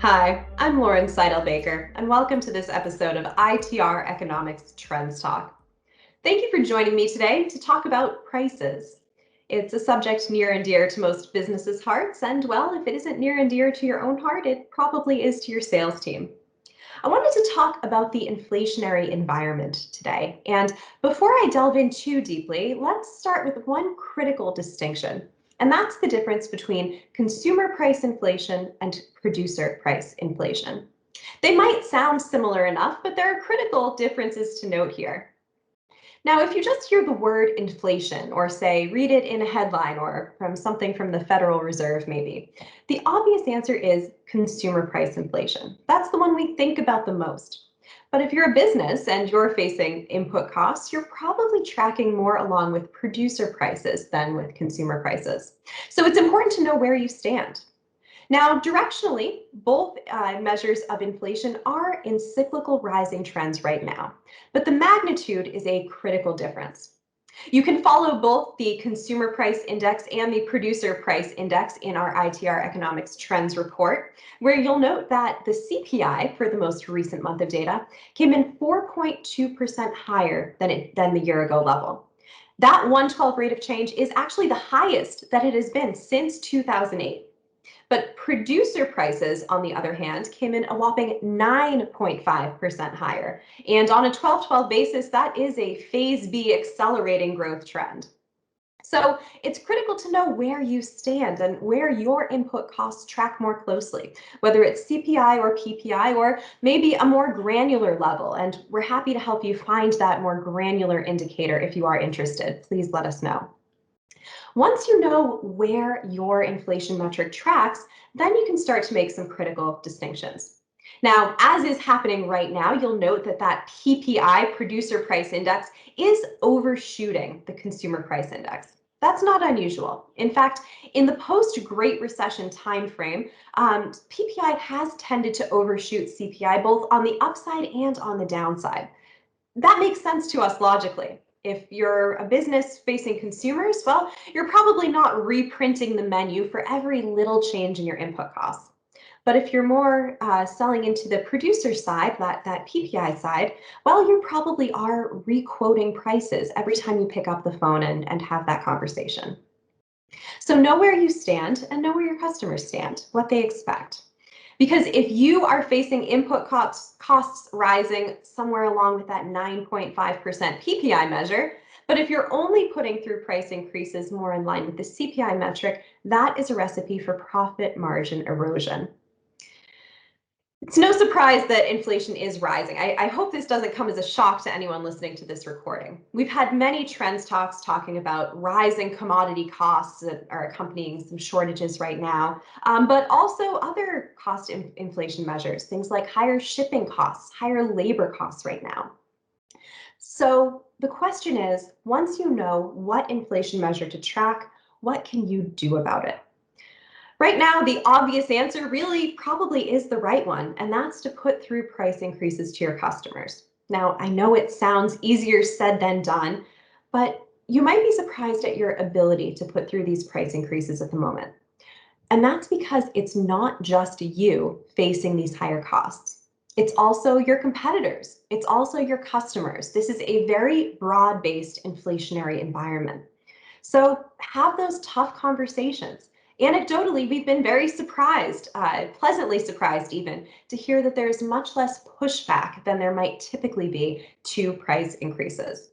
Hi, I'm Saidel-Baker, and welcome to this episode of ITR Economics Trends Talk. Thank you for joining me today to talk about prices. It's a subject near and dear to most businesses' hearts, and well, if it isn't near and dear to your own heart, it probably is to your sales team. I wanted to talk about the inflationary environment today, and before I delve in too deeply, let's start with one critical distinction. And that's the difference between consumer price inflation and producer price inflation. They might sound similar enough, but there are critical differences to note here. Now, if you just hear the word inflation, or say, read it in a headline or from something from the Federal Reserve, maybe, the obvious answer is consumer price inflation. That's the one we think about the most. But if you're a business and you're facing input costs, you're probably tracking more along with producer prices than with consumer prices. So it's important to know where you stand. Now, directionally, both measures of inflation are in cyclical rising trends right now, but the magnitude is a critical difference. You can follow both the Consumer Price Index and the Producer Price Index in our ITR Economics Trends report, where you'll note that the CPI for the most recent month of data came in 4.2% higher than the year ago level. That 112 rate of change is actually the highest that it has been since 2008. But producer prices, on the other hand, came in a whopping 9.5% higher. And on a 12-12 basis, that is a phase B accelerating growth trend. So it's critical to know where you stand and where your input costs track more closely, whether it's CPI or PPI, or maybe a more granular level. And we're happy to help you find that more granular indicator if you are interested. Please let us know. Once you know where your inflation metric tracks, then you can start to make some critical distinctions. Now, as is happening right now, you'll note that that PPI, Producer Price Index, is overshooting the Consumer Price Index. That's not unusual. In fact, in the post-Great Recession timeframe, PPI has tended to overshoot CPI both on the upside and on the downside. That makes sense to us logically. If you're a business facing consumers, well, you're probably not reprinting the menu for every little change in your input costs. But if you're more selling into the producer side, that PPI side, well, you probably are requoting prices every time you pick up the phone and have that conversation. So know where you stand and know where your customers stand, what they expect. Because if you are facing input costs rising somewhere along with that 9.5% PPI measure, but if you're only putting through price increases more in line with the CPI metric, that is a recipe for profit margin erosion. It's no surprise that inflation is rising. I hope this doesn't come as a shock to anyone listening to this recording. We've had many trends talks talking about rising commodity costs that are accompanying some shortages right now, but also other cost inflation measures, things like higher shipping costs, higher labor costs right now. So the question is, once you know what inflation measure to track, what can you do about it? Right now, the obvious answer really probably is the right one, and that's to put through price increases to your customers. Now, I know it sounds easier said than done, but you might be surprised at your ability to put through these price increases at the moment. And that's because it's not just you facing these higher costs. It's also your competitors. It's also your customers. This is a very broad-based inflationary environment. So have those tough conversations. Anecdotally, we've been very surprised, pleasantly surprised even, to hear that there's much less pushback than there might typically be to price increases.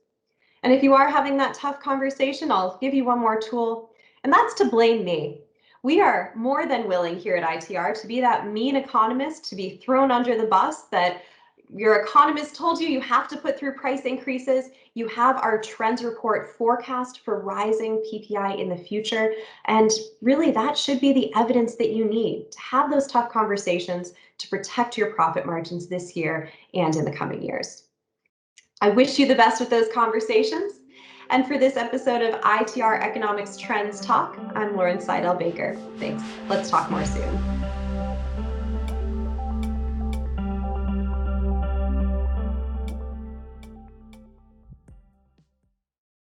And if you are having that tough conversation, I'll give you one more tool, and that's to blame me. We are more than willing here at ITR to be that mean economist, to be thrown under the bus that your economist told you have to put through price increases. You have our trends report forecast for rising PPI in the future. And really, that should be the evidence that you need to have those tough conversations to protect your profit margins this year and in the coming years. I wish you the best with those conversations. And for this episode of ITR Economics Trends Talk, I'm Saidel-Baker. Thanks. Let's talk more soon.